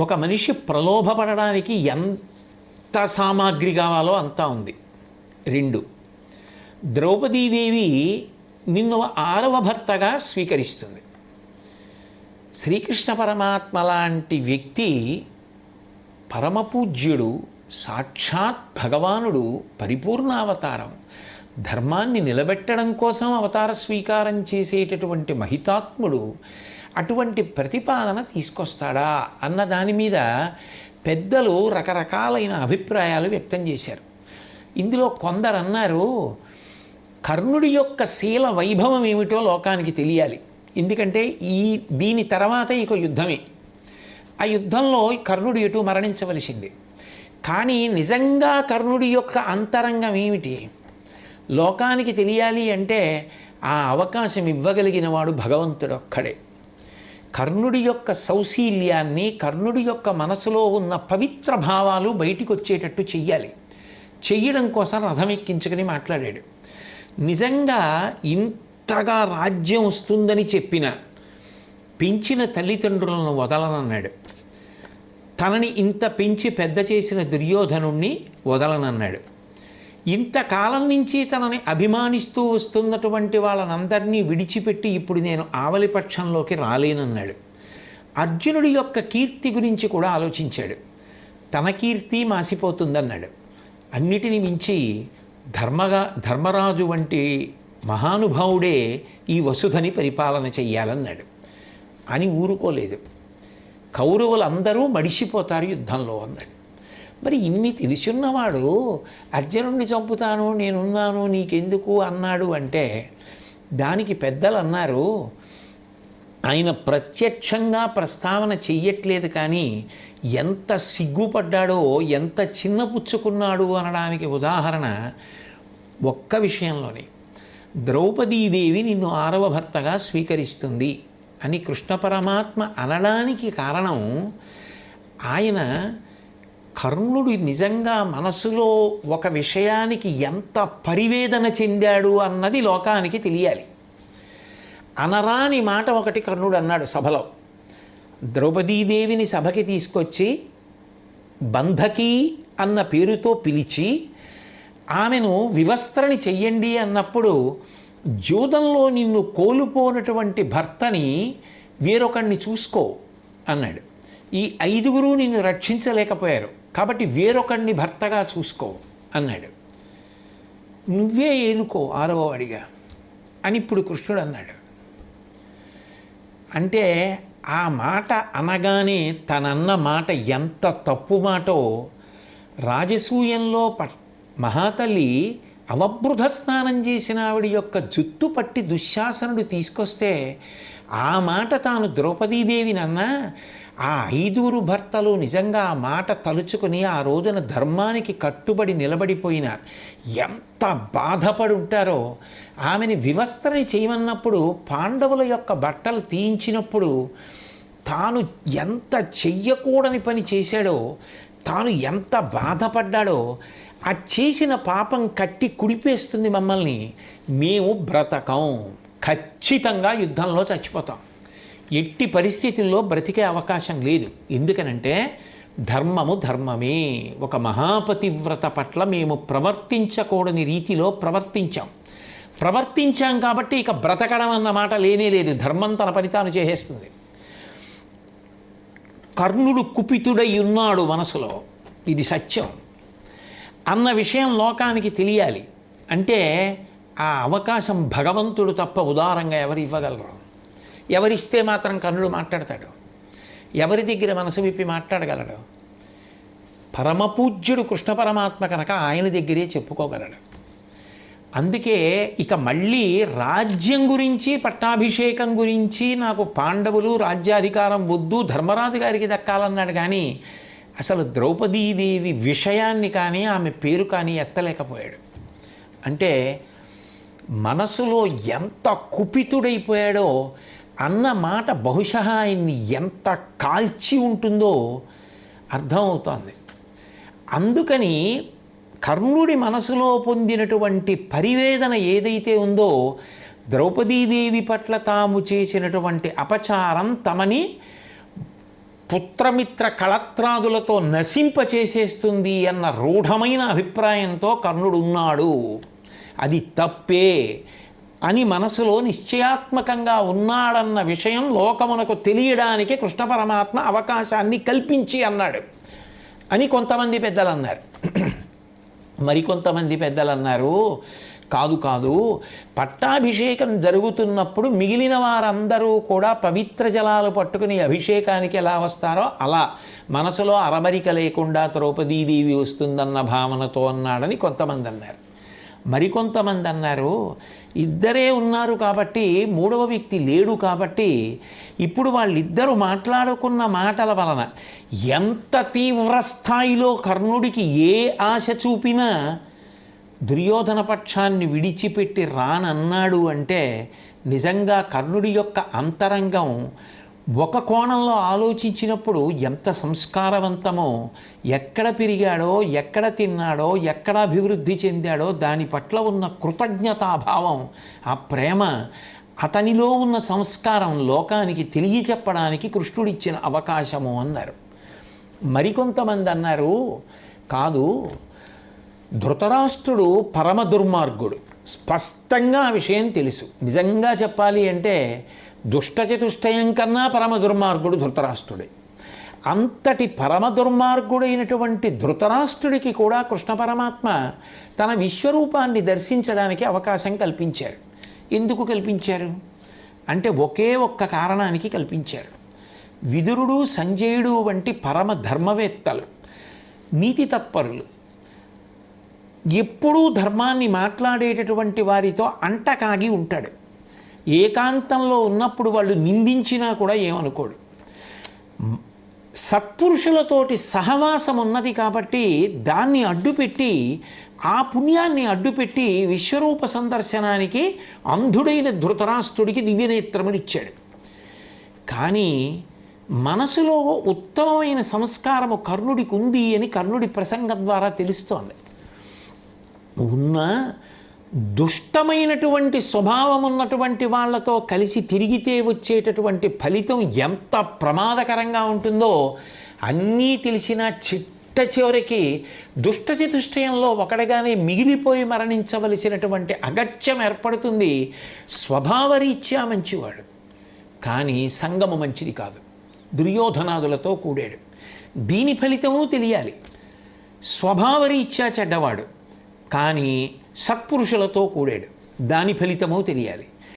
ఒక మనిషి ప్రలోభపడడానికి ఎంత సామాగ్రి కావాలో అంతా ఉంది. 2, ద్రౌపదీదేవి నిన్ను 6వ భర్తగా స్వీకరిస్తుంది. శ్రీకృష్ణ పరమాత్మ లాంటి వ్యక్తి పరమపూజ్యుడు, సాక్షాత్ భగవానుడు, పరిపూర్ణావతారం, ధర్మాన్ని నిలబెట్టడం కోసం అవతార స్వీకారం చేసేటటువంటి మహితాత్ముడు అటువంటి ప్రతిపాదన తీసుకొస్తాడా అన్న దాని మీద పెద్దలు రకరకాలైన అభిప్రాయాలు వ్యక్తం చేశారు. ఇందులో కొందరు అన్నారు, కర్ణుడి యొక్క శీల వైభవం ఏమిటో లోకానికి తెలియాలి, ఎందుకంటే దీని తర్వాత ఇక యుద్ధమే, ఆ యుద్ధంలో కర్ణుడు ఎటు మరణించవలసింది. కానీ నిజంగా కర్ణుడి యొక్క అంతరంగం ఏమిటి లోకానికి తెలియాలి అంటే ఆ అవకాశం ఇవ్వగలిగిన వాడు భగవంతుడు ఒక్కడే. కర్ణుడి యొక్క సౌశీల్యాన్ని, కర్ణుడి యొక్క మనసులో ఉన్న పవిత్ర భావాలు బయటికి వచ్చేటట్టు చెయ్యాలి. చెయ్యడం కోసం రథం ఎక్కించుకుని మాట్లాడాడు. నిజంగా ఇంతగా రాజ్యం వస్తుందని చెప్పిన పెంచిన తల్లిదండ్రులను వదలనన్నాడు. తనని ఇంత పెంచి పెద్ద చేసిన దుర్యోధనుణ్ణి వదలనన్నాడు. ఇంతకాలం నుంచి తనని అభిమానిస్తూ వస్తున్నటువంటి వాళ్ళనందరినీ విడిచిపెట్టి ఇప్పుడు నేను ఆవలిపక్షంలోకి రాలేనన్నాడు. అర్జునుడి యొక్క కీర్తి గురించి కూడా ఆలోచించాడు. తన కీర్తి మాసిపోతుందన్నాడు. అన్నిటిని మించి ధర్మరాజు వంటి మహానుభావుడే ఈ వసుధని పరిపాలన చెయ్యాలన్నాడు. అని ఊరుకోలేదు. కౌరవులందరూ మడిసిపోతారు యుద్ధంలో అన్నాడు. మరి ఇన్ని తెలుసున్నవాడు అర్జునుడిని చంపుతాను నేనున్నాను నీకెందుకు అన్నాడు అంటే దానికి పెద్దలు అన్నారు, ఆయన ప్రత్యక్షంగా ప్రస్తావన చెయ్యట్లేదు కానీ ఎంత సిగ్గుపడ్డాడో ఎంత చిన్నపుచ్చుకున్నాడు అనడానికి ఉదాహరణ ఒక్క విషయంలోనే. ద్రౌపదీదేవి నిన్ను 6వ భర్తగా స్వీకరిస్తుంది అని కృష్ణ పరమాత్మ అనడానికి కారణం ఆయన కర్ణుడు నిజంగా మనసులో ఒక విషయానికి ఎంత పరివేదన చెందాడు అన్నది లోకానికి తెలియాలి. అనరాని మాట ఒకటి కర్ణుడు అన్నాడు సభలో. ద్రౌపదీదేవిని సభకి తీసుకొచ్చి బంధకి అన్న పేరుతో పిలిచి ఆమెను వివస్త్రని చెయ్యండి అన్నప్పుడు జూదంలో నిన్ను కోల్పోనటువంటి భర్తని వేరొకడిని చూసుకో అన్నాడు. ఈ 5గురు నిన్ను రక్షించలేకపోయారు కాబట్టి వేరొకడిని భర్తగా చూసుకో అన్నాడు. నువ్వే ఏలుకో 6వ వాడిగా అని ఇప్పుడు కృష్ణుడు అన్నాడు. అంటే ఆ మాట అనగానే తనన్న మాట ఎంత తప్పు మాటో రాజసూయంలో మహాతల్లి అవబృధ స్నానం చేసిన ఆవిడ యొక్క జుట్టు పట్టి దుశ్శాసనుడు తీసుకొస్తే ఆ మాట తాను ద్రౌపదీదేవిని అన్నా ఆ 5గురు భర్తలు నిజంగా ఆ మాట తలుచుకొని ఆ రోజున ధర్మానికి కట్టుబడి నిలబడిపోయిన ఎంత బాధపడి ఉంటారో. ఆమెని వివస్త్రని చేయమన్నప్పుడు పాండవుల యొక్క బట్టలు తీయించినప్పుడు తాను ఎంత చెయ్యకూడని పని చేశాడో, తాను ఎంత బాధపడ్డాడో, ఆ చేసిన పాపం కట్టి కుడిపేస్తుంది మమ్మల్ని, మేము బ్రతకం, ఖచ్చితంగా యుద్ధంలో చచ్చిపోతాం, ఎట్టి పరిస్థితుల్లో బ్రతికే అవకాశం లేదు. ఎందుకనంటే ధర్మము ధర్మమే. ఒక మహాపతివ్రత పట్ల మేము ప్రవర్తించకూడని రీతిలో ప్రవర్తించాం కాబట్టి ఇక బ్రతకడం అన్న మాట లేనే లేదు. ధర్మం తన పని తాను చేసేస్తుంది. కర్ణుడు కుపితుడై ఉన్నాడు మనసులో, ఇది సత్యం అన్న విషయం లోకానికి తెలియాలి. అంటే ఆ అవకాశం భగవంతుడు తప్ప ఉదారంగా ఎవరు ఇవ్వగలరు? ఎవరిస్తే మాత్రం కర్ణుడు మాట్లాడతాడు? ఎవరి దగ్గర మనసు విప్పి మాట్లాడగలడు? పరమపూజ్యుడు కృష్ణ పరమాత్మ కనుక ఆయన దగ్గరే చెప్పుకోగలడు. అందుకే ఇక మళ్ళీ రాజ్యం గురించి పట్టాభిషేకం గురించి నాకు పాండవులు రాజ్యాధికారం వద్దు ధర్మరాజు గారికి దక్కాలన్నాడు కానీ అసలు ద్రౌపదీదేవి విషయాన్ని కానీ ఆమె పేరు కానీ ఎత్తలేకపోయాడు. అంటే మనసులో ఎంత కుపితుడైపోయాడో అన్న మాట బహుశా ఆయన్ని ఎంత కాల్చి ఉంటుందో అర్థమవుతోంది. అందుకని కర్ణుడి మనసులో పొందినటువంటి పరివేదన ఏదైతే ఉందో ద్రౌపదీదేవి పట్ల తాము చేసినటువంటి అపచారం తమని పుత్రమిత్ర కళత్రాదులతో నశింపచేసేస్తుంది అన్న రూఢమైన అభిప్రాయంతో కర్ణుడు ఉన్నాడు. అది తప్పే అని మనసులో నిశ్చయాత్మకంగా ఉన్నాడన్న విషయం లోకమునకు తెలియడానికి కృష్ణ పరమాత్మ అవకాశాన్ని కల్పించి అన్నాడు అని కొంతమంది పెద్దలు అన్నారు. మరికొంతమంది పెద్దలు అన్నారు, కాదు పట్టాభిషేకం జరుగుతున్నప్పుడు మిగిలిన వారందరూ కూడా పవిత్ర జలాలు పట్టుకుని అభిషేకానికి ఎలా వస్తారో అలా మనసులో అరమరిక లేకుండా ద్రౌపదీదేవి వస్తుందన్న భావనతో అన్నాడని కొంతమంది అన్నారు. మరికొంతమంది అన్నారు, ఇద్దరే ఉన్నారు కాబట్టి 3వ వ్యక్తి లేడు కాబట్టి ఇప్పుడు వాళ్ళిద్దరూ మాట్లాడుకున్న మాటల వలన ఎంత తీవ్ర స్థాయిలో కర్ణుడికి ఏ ఆశ చూపినా దుర్యోధన పక్షాన్ని విడిచిపెట్టి రానన్నాడు అంటే నిజంగా కర్ణుడి యొక్క అంతరంగం ఒక కోణంలో ఆలోచించినప్పుడు ఎంత సంస్కారవంతమో, ఎక్కడ పెరిగాడో, ఎక్కడ తిన్నాడో, ఎక్కడ అభివృద్ధి చెందాడో దాని పట్ల ఉన్న కృతజ్ఞతాభావం, ఆ ప్రేమ, అతనిలో ఉన్న సంస్కారం లోకానికి తెలియచెప్పడానికి కృష్ణుడిచ్చిన అవకాశము అన్నారు. మరికొంతమంది అన్నారు, కాదు, ధృతరాష్ట్రుడు పరమ దుర్మార్గుడు, స్పష్టంగా ఆ విషయం తెలుసు. నిజంగా చెప్పాలి అంటే దుష్టచతుష్టయం కన్నా పరమ దుర్మార్గుడు ధృతరాష్ట్రుడే. అంతటి పరమ దుర్మార్గుడైనటువంటి ధృతరాష్ట్రుడికి కూడా కృష్ణ పరమాత్మ తన విశ్వరూపాన్ని దర్శించడానికి అవకాశం కల్పించారు. ఎందుకు కల్పించారు అంటే ఒకే ఒక్క కారణానికి కల్పించారు. విదురుడు, సంజయుడు వంటి పరమ ధర్మవేత్తలు, నీతి తత్పరులు, ఎప్పుడూ ధర్మాన్ని మాట్లాడేటటువంటి వారితో అంటకాగి ఉంటాడు. ఏకాంతంలో ఉన్నప్పుడు వాళ్ళు నిందించినా కూడా ఏమనుకోడు. సత్పురుషులతోటి సహవాసం ఉన్నది కాబట్టి దాన్ని అడ్డుపెట్టి, ఆ పుణ్యాన్ని అడ్డుపెట్టి విశ్వరూప సందర్శనానికి అంధుడైన ధృతరాష్ట్రుడికి దివ్యనేత్రమునిచ్చాడు. కానీ మనసులో ఉత్తమమైన సంస్కారము కర్ణుడికి ఉంది అని కర్ణుడి ప్రసంగం ద్వారా తెలుస్తోంది. ఉన్న దుష్టమైనటువంటి స్వభావం ఉన్నటువంటి వాళ్ళతో కలిసి తిరిగితే వచ్చేటటువంటి ఫలితం ఎంత ప్రమాదకరంగా ఉంటుందో అన్నీ తెలిసినా చిట్ట చివరికి దుష్టచతుష్టయంలో ఒకటిగానే మిగిలిపోయి మరణించవలసినటువంటి అగత్యం ఏర్పడుతుంది. స్వభావరీత్యా మంచివాడు, కానీ సంగము మంచిది కాదు, దుర్యోధనాదులతో కూడాడు. దీని ఫలితము తెలియాలి. స్వభావరీత్యా చెడ్డవాడు, కానీ సత్పురుషులతో కూడాడు, దాని ఫలితము తెలియాలి.